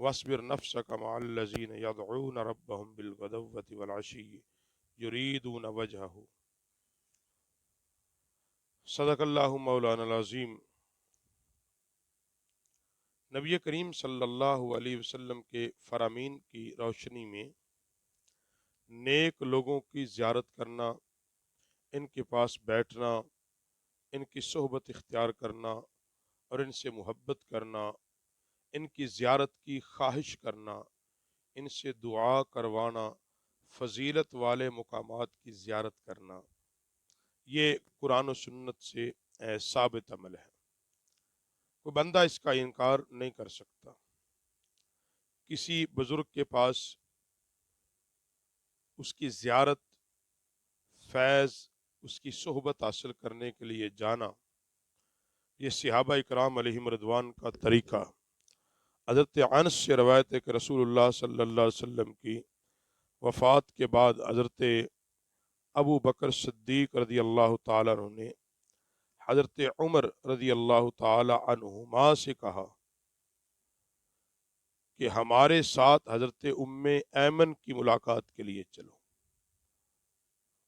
वस्बिर नफ्सक मअल्लज़ीन यदऊन रब्बहुम बिलगदव्वति वलअशी युरीदून वजहहु। सदक़ल्लाहु मौलाना अज़ीम। नबी करीम सल्लल्लाहु अलैहि वसल्लम के फरामीन की रोशनी में नेक लोगों की ज़ियारत करना, इनके पास बैठना, इनकी सोहबत इख्तियार करना और इनसे मोहब्बत करना, इनकी ज़ियारत की ख्वाहिश करना, इनसे दुआ करवाना, फजीलत वाले मुकामात की ज़ियारत करना, ये कुरान और सुन्नत से साबित अमल है। कोई बंदा इसका इनकार नहीं कर सकता। किसी बुजुर्ग के पास उसकी ज़ियारत, फैज़, उसकी सोहबत हासिल करने के लिए जाना, ये सहाबा इकराम अलैहिम रिदवान का तरीका। हज़रत अनस से रवायत है कि रसूलुल्लाह सल्लल्लाहु अलैहि वसल्लम की वफ़ात के बाद हज़रत अबू बकर सिद्दीक़ रज़ी अल्लाह ताला अन्हु ने हज़रत उमर रज़ी अल्लाह ताला अन्हुमा से कहा कि हमारे साथ हज़रत उम्मे ऐमन की मुलाकात के लिए चलो।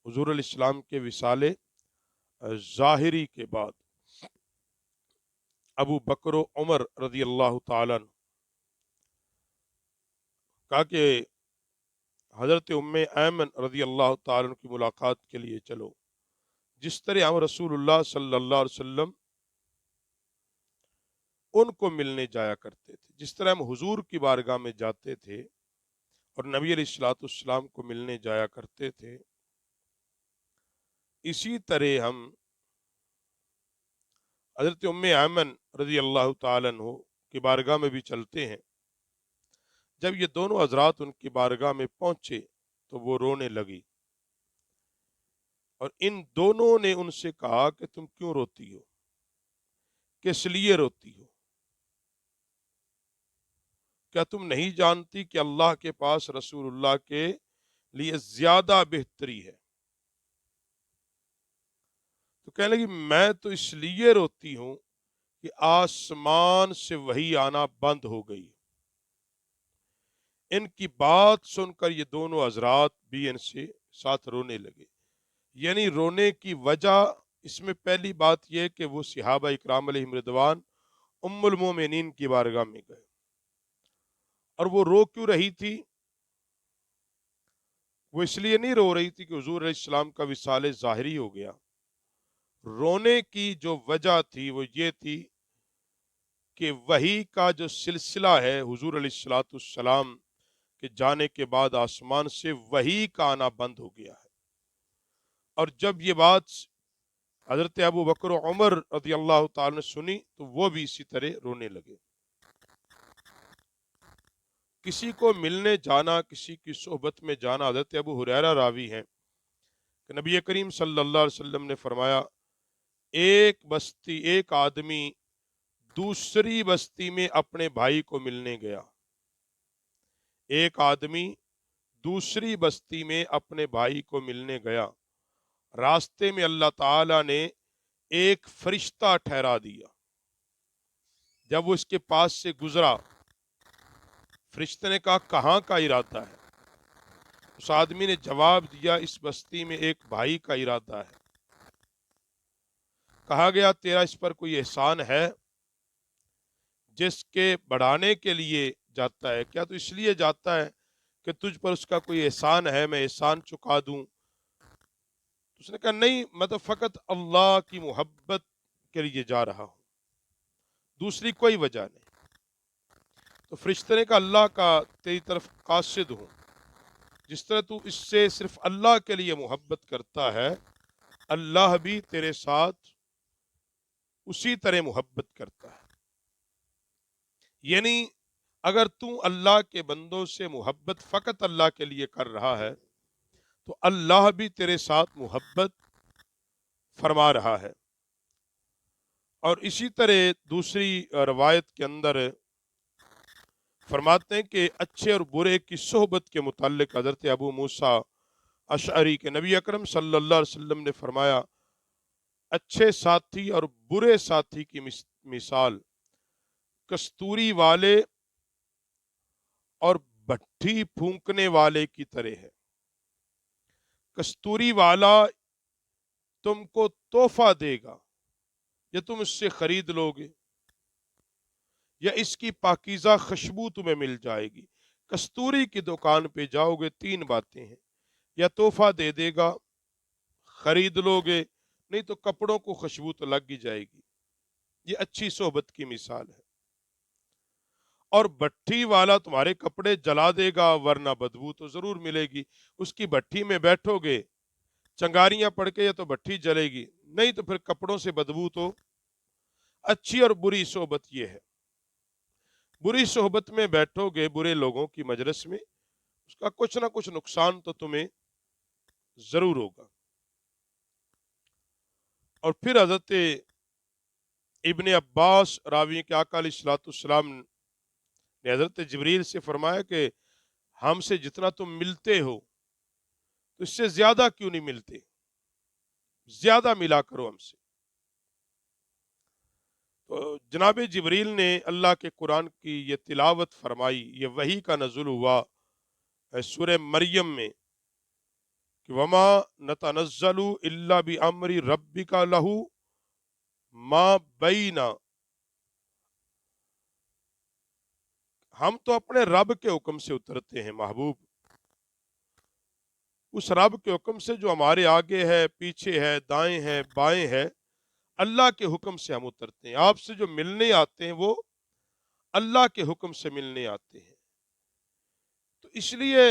हुज़ूर अलैहिस्सलाम के विसाले ज़ाहिरी के बाद अबू बकर व उमर रज़ी अल्लाह ताला अन्हु कहा कि हज़रत उम्मे ऐमन रज़ी अल्लाह ताला अन्हु की मुलाकात के लिए चलो। जिस तरह हम रसूलुल्लाह सल्लल्लाहु अलैहि वसल्लम उनको मिलने जाया करते थे, जिस तरह हम हुजूर की बारगाह में जाते थे और नबी अलैहिस्सलाम को मिलने जाया करते थे, इसी तरह हम हज़रत उम्मे ऐमन रज़ी अल्लाह ताला अन्हु की बारगाह में भी चलते हैं। जब ये दोनों हजरात उनकी बारगाह में पहुंचे तो वो रोने लगी और इन दोनों ने उनसे कहा कि तुम क्यों रोती हो, किस लिए रोती हो? क्या तुम नहीं जानती कि अल्लाह के पास रसूलुल्लाह के लिए ज्यादा बेहतरी है? तो कहने लगी मैं तो इसलिए रोती हूं कि आसमान से वही आना बंद हो गई। इनकी बात सुनकर ये दोनों हजरात भी इनसे साथ रोने लगे। यानी रोने की वजह इसमें पहली बात यह कि वो सहाबा इकराम अलैहिम रिदवान उम्मुल मोमिनीन की बारगाह में गए। और वो रो क्यों रही थी? वो इसलिए नहीं रो रही थी कि हुजूर अलैहिस्सलाम का विसाले ज़ाहिरी हो गया। रोने की जो वजह थी वो ये थी कि वही का जो सिलसिला है हुजूर अलैहिस्सलाम के जाने के बाद आसमान से वही का आना बंद हो गया है। और जब ये बात हजरत अबू बकर उमर रज़ी अल्लाह ताला ने सुनी तो वो भी इसी तरह रोने लगे। किसी को मिलने जाना, किसी की सोहबत में जाना, हजरत अबू हुरैरा रावी हैं कि नबी करीम सल्लल्लाहु अलैहि वसल्लम ने फरमाया, एक आदमी दूसरी बस्ती में अपने भाई को मिलने गया। एक आदमी दूसरी बस्ती में अपने भाई को मिलने गया। रास्ते में अल्लाह ताला ने एक फरिश्ता ठहरा दिया। जब वो इसके पास से गुजरा, फरिश्ते ने कहा कहाँ का इरादा है? उस आदमी ने जवाब दिया इस बस्ती में एक भाई का इरादा है। कहा गया तेरा इस पर कोई एहसान है जिसके बढ़ाने के लिए जाता है? क्या तू इसलिए जाता है कि तुझ पर उसका कोई एहसान है, मैं एहसान चुका दूं? उसने कहा नहीं, मैं तो फकत अल्लाह की मोहब्बत के लिए जा रहा हूं, दूसरी कोई वजह नहीं। तो फरिश्ते ने कहा अल्लाह का तेरी तरफ कासिद हूं, जिस तरह तू इससे सिर्फ अल्लाह के लिए मोहब्बत करता है, अल्लाह भी तेरे साथ उसी तरह मोहब्बत करता है। यानी अगर तू अल्लाह के बंदों से मोहब्बत फकत अल्लाह के लिए कर रहा है तो अल्लाह भी तेरे साथ मोहब्बत फरमा रहा है। और इसी तरह दूसरी रवायत के अंदर फरमाते हैं कि अच्छे और बुरे की सोहबत के मुताल्लिक हजरत अबू मूसा अशअरी के नबी अकरम सल्लल्लाहु अलैहि वसल्लम ने फरमाया, अच्छे साथी और बुरे साथी की मिसाल कस्तूरी वाले اور بھٹی پھونکنے والے کی طرح ہے۔ کستوری والا تم کو تحفہ دے گا یا تم اس سے خرید لو گے، یا اس کی پاکیزہ خوشبو تمہیں مل جائے گی۔ کستوری کی دکان پہ جاؤ گے، تین باتیں ہیں، یا تحفہ دے دے گا، خرید لو گے، نہیں تو کپڑوں کو خوشبو تو لگ ہی جائے گی۔ یہ اچھی صحبت کی مثال ہے۔ اور بھٹی والا تمہارے کپڑے جلا دے گا، ورنہ بدبو تو ضرور ملے گی۔ اس کی بھٹی میں بیٹھو گے، چنگاریاں پڑ کے یا تو بھٹی جلے گی، نہیں تو پھر کپڑوں سے بدبو تو۔ اچھی اور بری صحبت یہ ہے، بری صحبت میں بیٹھو گے، برے لوگوں کی مجلس میں، اس کا کچھ نہ کچھ نقصان تو تمہیں ضرور ہوگا۔ اور پھر حضرت ابن عباس راوی کے آقا علیہ الصلوۃ والسلام نے حضرت جبریل سے فرمایا کہ ہم سے جتنا تم ملتے ہو تو اس سے زیادہ کیوں نہیں ملتے، زیادہ ملا کرو ہم سے۔ تو جناب جبریل نے اللہ کے قرآن کی یہ تلاوت فرمائی، یہ وحی کا نزول ہوا سورہ مریم میں کہ وما نتنزل الا بامر ربک لہ ما بینا، ہم تو اپنے رب کے حکم سے اترتے ہیں محبوب، اس رب کے حکم سے جو ہمارے آگے ہے، پیچھے ہے، دائیں ہے، بائیں ہے، اللہ کے حکم سے ہم اترتے ہیں۔ آپ سے جو ملنے آتے ہیں وہ اللہ کے حکم سے ملنے آتے ہیں۔ تو اس لیے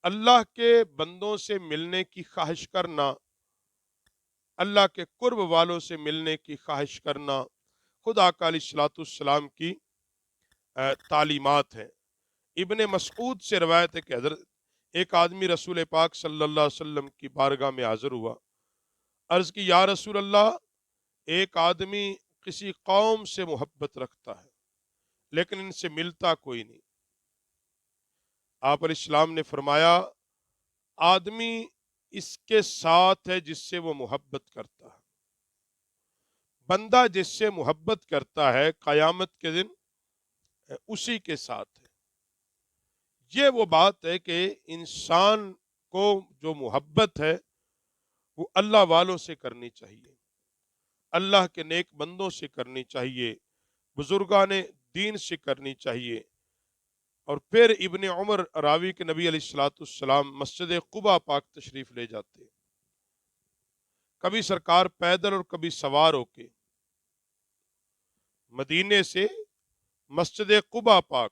اللہ کے بندوں سے ملنے کی خواہش کرنا، اللہ کے قرب والوں سے ملنے کی خواہش کرنا، خدا کا علیہ الصلوۃ والسلام کی تعلیمات ہیں۔ ابن مسعود سے روایت ہے کہ حضرت ایک آدمی رسول پاک صلی اللہ علیہ وسلم کی بارگاہ میں حاضر ہوا، عرض کی یا رسول اللہ، ایک آدمی کسی قوم سے محبت رکھتا ہے لیکن ان سے ملتا کوئی نہیں۔ آپ علیہ السلام نے فرمایا آدمی اس کے ساتھ ہے جس سے وہ محبت کرتا ہے، بندہ جس سے محبت کرتا ہے قیامت کے دن اسی کے ساتھ ہے۔ یہ وہ بات ہے کہ انسان کو جو محبت ہے وہ اللہ والوں سے کرنی چاہیے، اللہ کے نیک بندوں سے کرنی چاہیے، بزرگان دین سے کرنی چاہیے۔ اور پھر ابن عمر راوی کے نبی علیہ الصلوۃ والسلام مسجد قباء پاک تشریف لے جاتے، کبھی سرکار پیدل اور کبھی سوار ہو کے مدینے سے مسجد قباء پاک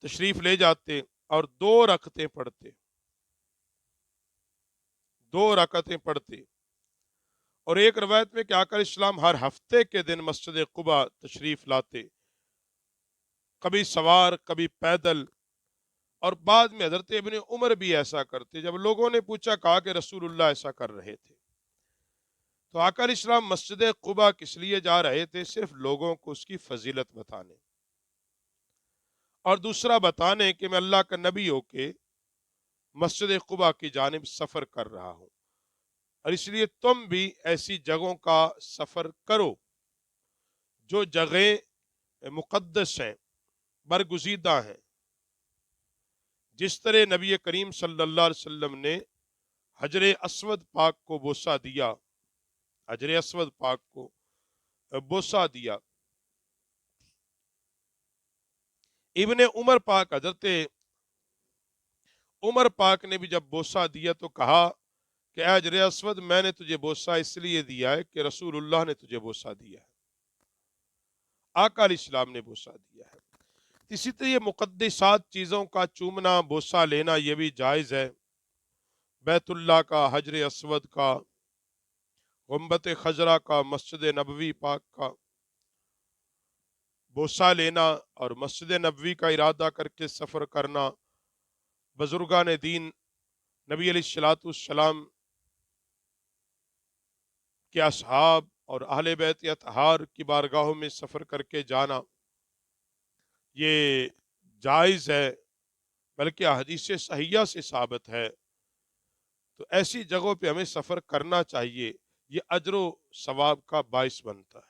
تشریف لے جاتے اور دو رکعتیں پڑھتے۔ اور ایک روایت میں کہ آقا علیہ السلام ہر ہفتے کے دن مسجد قباء تشریف لاتے، کبھی سوار کبھی پیدل۔ اور بعد میں حضرت ابن عمر بھی ایسا کرتے، جب لوگوں نے پوچھا کہا کہ رسول اللہ ایسا کر رہے تھے، تو آقا علیہ السلام مسجد قباء کس لیے جا رہے تھے؟ صرف لوگوں کو اس کی فضیلت بتانے، اور دوسرا بتانے کہ میں اللہ کا نبی ہو کے مسجد قباء کی جانب سفر کر رہا ہوں، اور اس لیے تم بھی ایسی جگہوں کا سفر کرو جو جگہیں مقدس ہیں، برگزیدہ ہیں۔ جس طرح نبی کریم صلی اللہ علیہ وسلم نے حجر اسود پاک کو بوسہ دیا، حجر اسود پاک کو بوسہ دیا۔ ابن عمر پاک، حضرت عمر پاک نے بھی جب بوسہ دیا تو کہا کہ اے حجر اسود، میں نے تجھے بوسہ اس لیے دیا ہے کہ رسول اللہ نے تجھے بوسہ دیا ہے، آقا علیہ السلام نے بوسہ دیا ہے۔ اسی طرح یہ مقدسات چیزوں کا چومنا، بوسہ لینا یہ بھی جائز ہے۔ بیت اللہ کا، حجر اسود کا، گنبد خضرا کا، مسجد نبوی پاک کا بوسہ لینا، اور مسجد نبوی کا ارادہ کر کے سفر کرنا، بزرگان دین نبی علیہ الصلوۃ والسلام کے اصحاب اور اہل بیت اطہار کی بارگاہوں میں سفر کر کے جانا، یہ جائز ہے، بلکہ حدیث صحیحہ سے ثابت ہے۔ تو ایسی جگہوں پہ ہمیں سفر کرنا چاہیے، یہ اجر و ثواب کا باعث بنتا ہے۔